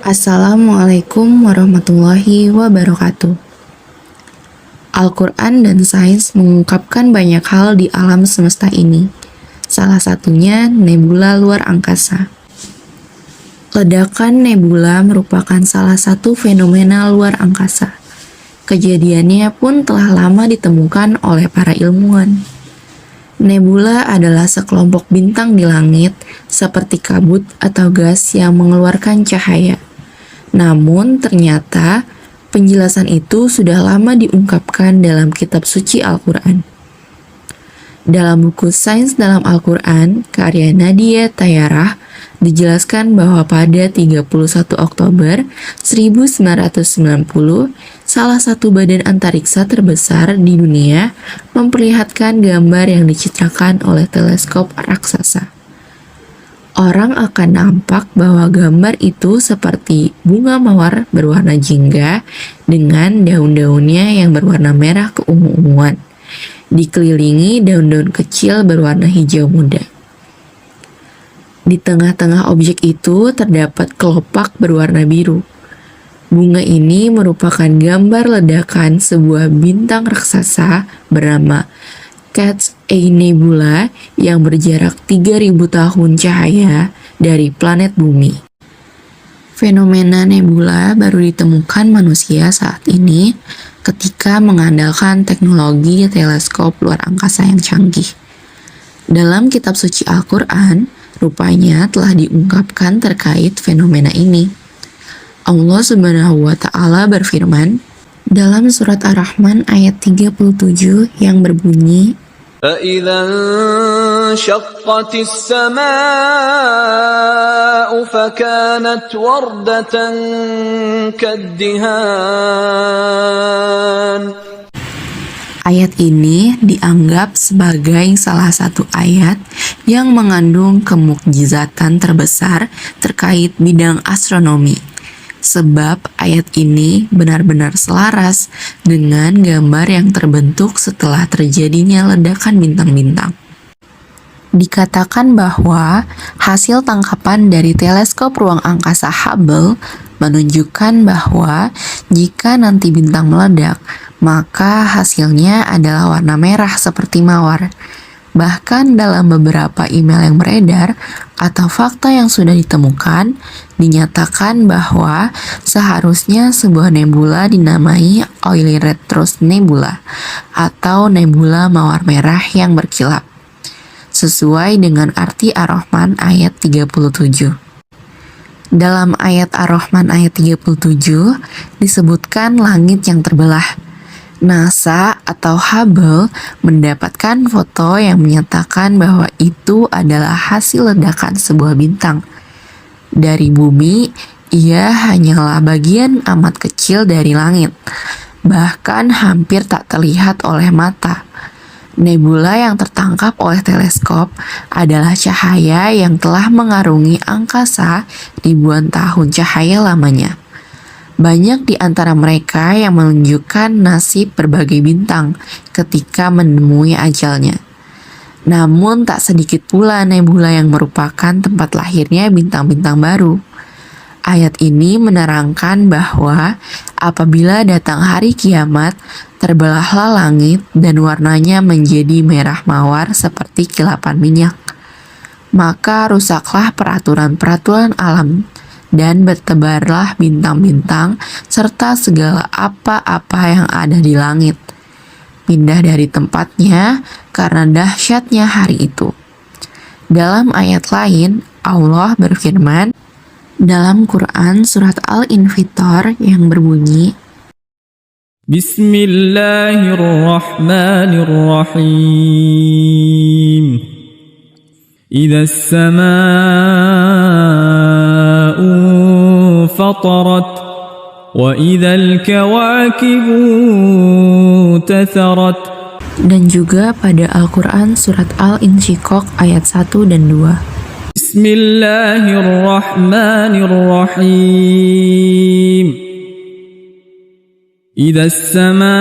Assalamualaikum warahmatullahi wabarakatuh. Al-Quran dan sains mengungkapkan banyak hal di alam semesta ini. Salah satunya nebula luar angkasa. Ledakan nebula merupakan salah satu fenomena luar angkasa. Kejadiannya pun telah lama ditemukan oleh para ilmuwan. Nebula adalah sekelompok bintang di langit seperti kabut atau gas yang mengeluarkan cahaya. Namun ternyata penjelasan itu sudah lama diungkapkan dalam kitab suci Al-Quran. Dalam buku Sains dalam Al-Quran, karya Nadia Tayyarah, dijelaskan bahwa pada 31 Oktober 1990, salah satu badan antariksa terbesar di dunia memperlihatkan gambar yang dicitrakan oleh teleskop raksasa. Orang akan nampak bahwa gambar itu seperti bunga mawar berwarna jingga dengan daun-daunnya yang berwarna merah keungu-unguan, dikelilingi daun-daun kecil berwarna hijau muda. Di tengah-tengah objek itu terdapat kelopak berwarna biru. Bunga ini merupakan gambar ledakan sebuah bintang raksasa bernama Cat's-A Nebula yang berjarak 3000 tahun cahaya dari planet bumi. Fenomena nebula baru ditemukan manusia saat ini ketika mengandalkan teknologi teleskop luar angkasa yang canggih. Dalam kitab suci Al-Quran, rupanya telah diungkapkan terkait fenomena ini. Allah Subhanahu wa Ta'ala berfirman dalam surat Ar-Rahman ayat 37 yang berbunyi, فَإِذَا انشَقَّتِ السَّمَاءُ فَكَانَتْ وَرْدَةً كَالدِّهَانِ. Ayat ini dianggap sebagai salah satu ayat yang mengandung kemukjizatan terbesar terkait bidang astronomi. Sebab ayat ini benar-benar selaras dengan gambar yang terbentuk setelah terjadinya ledakan bintang-bintang. Dikatakan bahwa hasil tangkapan dari teleskop ruang angkasa Hubble menunjukkan bahwa jika nanti bintang meledak, maka hasilnya adalah warna merah seperti mawar. Bahkan dalam beberapa email yang beredar atau fakta yang sudah ditemukan, dinyatakan bahwa seharusnya sebuah nebula dinamai Oily Red Rose Nebula atau nebula mawar merah yang berkilap, sesuai dengan arti Ar-Rahman ayat 37. Dalam ayat Ar-Rahman ayat 37 disebutkan langit yang terbelah. NASA atau Hubble mendapatkan foto yang menyatakan bahwa itu adalah hasil ledakan sebuah bintang. Dari bumi, ia hanyalah bagian amat kecil dari langit, bahkan hampir tak terlihat oleh mata. Nebula yang tertangkap oleh teleskop adalah cahaya yang telah mengarungi angkasa ribuan tahun cahaya lamanya. Banyak di antara mereka yang menunjukkan nasib berbagai bintang ketika menemui ajalnya. Namun tak sedikit pula nebula yang merupakan tempat lahirnya bintang-bintang baru. Ayat ini menerangkan bahwa apabila datang hari kiamat, terbelahlah langit dan warnanya menjadi merah mawar seperti kilapan minyak. Maka rusaklah peraturan-peraturan alam, dan bertebarlah bintang-bintang serta segala apa-apa yang ada di langit. Pindah dari tempatnya karena dahsyatnya hari itu. Dalam ayat lain, Allah berfirman dalam Quran surat Al-Infitor yang berbunyi, Bismillahirrahmanirrahim. إذا السماء انفطرت وإذا الكواكب انتثرت. Dan juga pada Al-Quran surat Al-Insyiqaq ayat 1 dan 2. Bismillahirrahmanirrahim. إذا السماء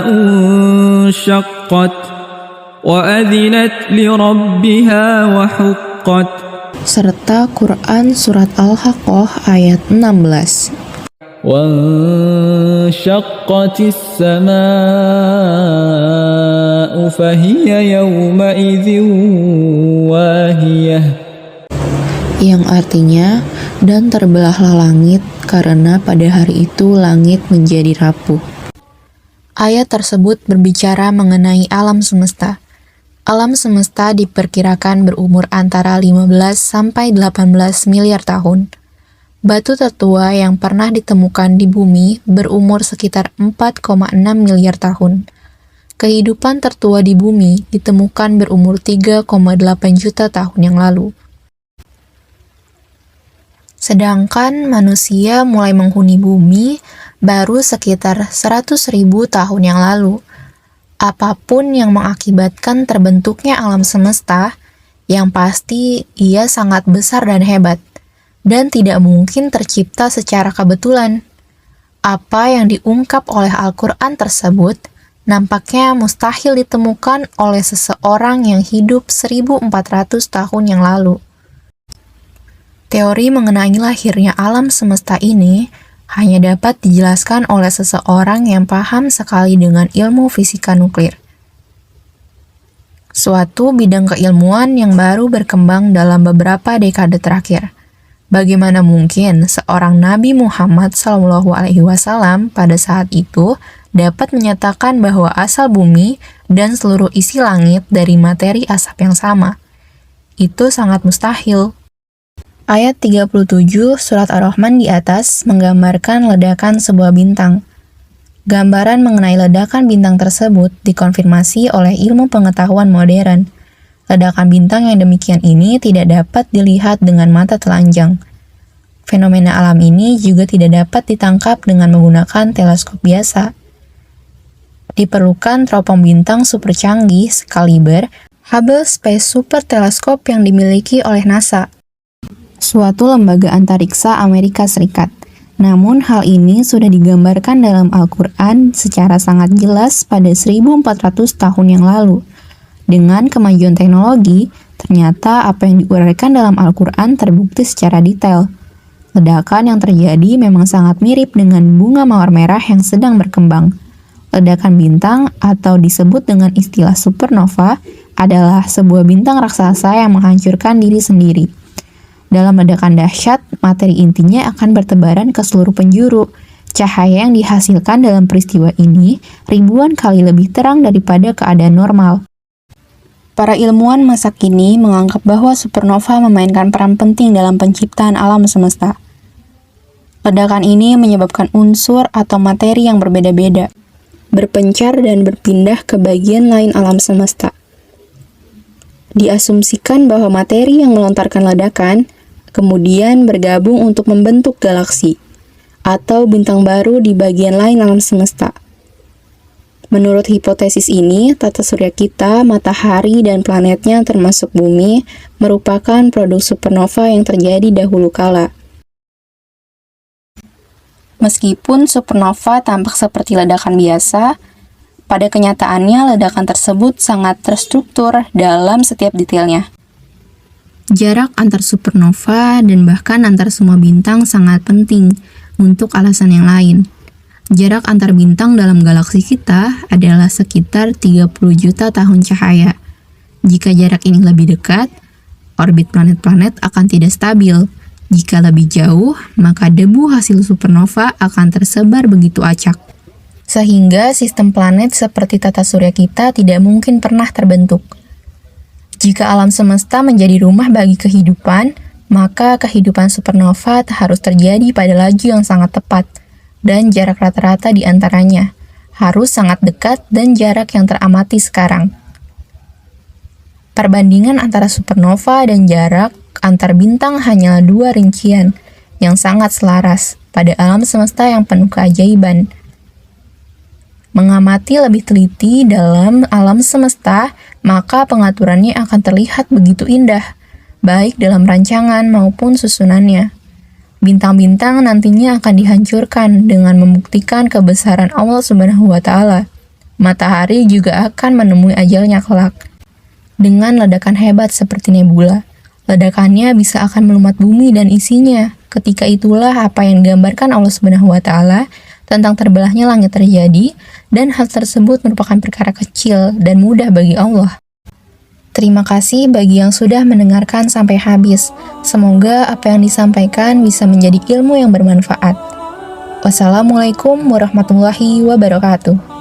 انشقت وأذنت لربها وحقت serta Quran Surat Al-Haqqah ayat 16. وانشقت السماء فهي يومئذ واهية Yang artinya, dan terbelahlah langit karena pada hari itu langit menjadi rapuh. Ayat tersebut berbicara mengenai alam semesta. Alam semesta diperkirakan berumur antara 15 sampai 18 miliar tahun. Batu tertua yang pernah ditemukan di bumi berumur sekitar 4,6 miliar tahun. Kehidupan tertua di bumi ditemukan berumur 3,8 juta tahun yang lalu. Sedangkan manusia mulai menghuni bumi baru sekitar 100.000 tahun yang lalu. Apapun yang mengakibatkan terbentuknya alam semesta, yang pasti ia sangat besar dan hebat, dan tidak mungkin tercipta secara kebetulan. Apa yang diungkap oleh Al-Quran tersebut nampaknya mustahil ditemukan oleh seseorang yang hidup 1400 tahun yang lalu. Teori mengenai lahirnya alam semesta ini hanya dapat dijelaskan oleh seseorang yang paham sekali dengan ilmu fisika nuklir. Suatu bidang keilmuan yang baru berkembang dalam beberapa dekade terakhir. Bagaimana mungkin seorang Nabi Muhammad SAW pada saat itu dapat menyatakan bahwa asal bumi dan seluruh isi langit dari materi asap yang sama? Itu sangat mustahil. Ayat 37 surat Ar-Rahman di atas menggambarkan ledakan sebuah bintang. Gambaran mengenai ledakan bintang tersebut dikonfirmasi oleh ilmu pengetahuan modern. Ledakan bintang yang demikian ini tidak dapat dilihat dengan mata telanjang. Fenomena alam ini juga tidak dapat ditangkap dengan menggunakan teleskop biasa. Diperlukan teropong bintang super canggih sekaliber Hubble Space Super Telescope yang dimiliki oleh NASA, suatu lembaga antariksa Amerika Serikat. Namun hal ini sudah digambarkan dalam Al-Quran secara sangat jelas pada 1400 tahun yang lalu. Dengan kemajuan teknologi, ternyata apa yang diuraikan dalam Al-Quran terbukti secara detail. Ledakan yang terjadi memang sangat mirip dengan bunga mawar merah yang sedang berkembang. Ledakan bintang atau disebut dengan istilah supernova adalah sebuah bintang raksasa yang menghancurkan diri sendiri. Dalam ledakan dahsyat, materi intinya akan bertebaran ke seluruh penjuru. Cahaya yang dihasilkan dalam peristiwa ini ribuan kali lebih terang daripada keadaan normal. Para ilmuwan masa kini menganggap bahwa supernova memainkan peran penting dalam penciptaan alam semesta. Ledakan ini menyebabkan unsur atau materi yang berbeda-beda berpencar dan berpindah ke bagian lain alam semesta. Diasumsikan bahwa materi yang melontarkan ledakan kemudian bergabung untuk membentuk galaksi atau bintang baru di bagian lain alam semesta. Menurut hipotesis ini, tata surya kita, matahari, dan planetnya termasuk bumi merupakan produk supernova yang terjadi dahulu kala. Meskipun supernova tampak seperti ledakan biasa, pada kenyataannya ledakan tersebut sangat terstruktur dalam setiap detailnya. Jarak antar supernova dan bahkan antar semua bintang sangat penting untuk alasan yang lain. Jarak antar bintang dalam galaksi kita adalah sekitar 30 juta tahun cahaya. Jika jarak ini lebih dekat, orbit planet-planet akan tidak stabil. Jika lebih jauh, maka debu hasil supernova akan tersebar begitu acak. Sehingga sistem planet seperti tata surya kita tidak mungkin pernah terbentuk. Jika alam semesta menjadi rumah bagi kehidupan, maka kehidupan supernova harus terjadi pada laju yang sangat tepat, dan jarak rata-rata di antaranya harus sangat dekat dan jarak yang teramati sekarang. Perbandingan antara supernova dan jarak antar bintang hanyalah 2 rincian yang sangat selaras pada alam semesta yang penuh keajaiban. Mengamati lebih teliti dalam alam semesta, maka pengaturannya akan terlihat begitu indah, baik dalam rancangan maupun susunannya. Bintang-bintang nantinya akan dihancurkan dengan membuktikan kebesaran Allah Subhanahu wa Ta'ala. Matahari juga akan menemui ajalnya kelak. dengan ledakan hebat seperti nebula. Ledakannya bisa akan melumat bumi dan isinya. Ketika itulah apa yang digambarkan Allah Subhanahu wa taala tentang terbelahnya langit terjadi, dan hal tersebut merupakan perkara kecil dan mudah bagi Allah. Terima kasih bagi yang sudah mendengarkan sampai habis. Semoga apa yang disampaikan bisa menjadi ilmu yang bermanfaat. Wassalamualaikum warahmatullahi wabarakatuh.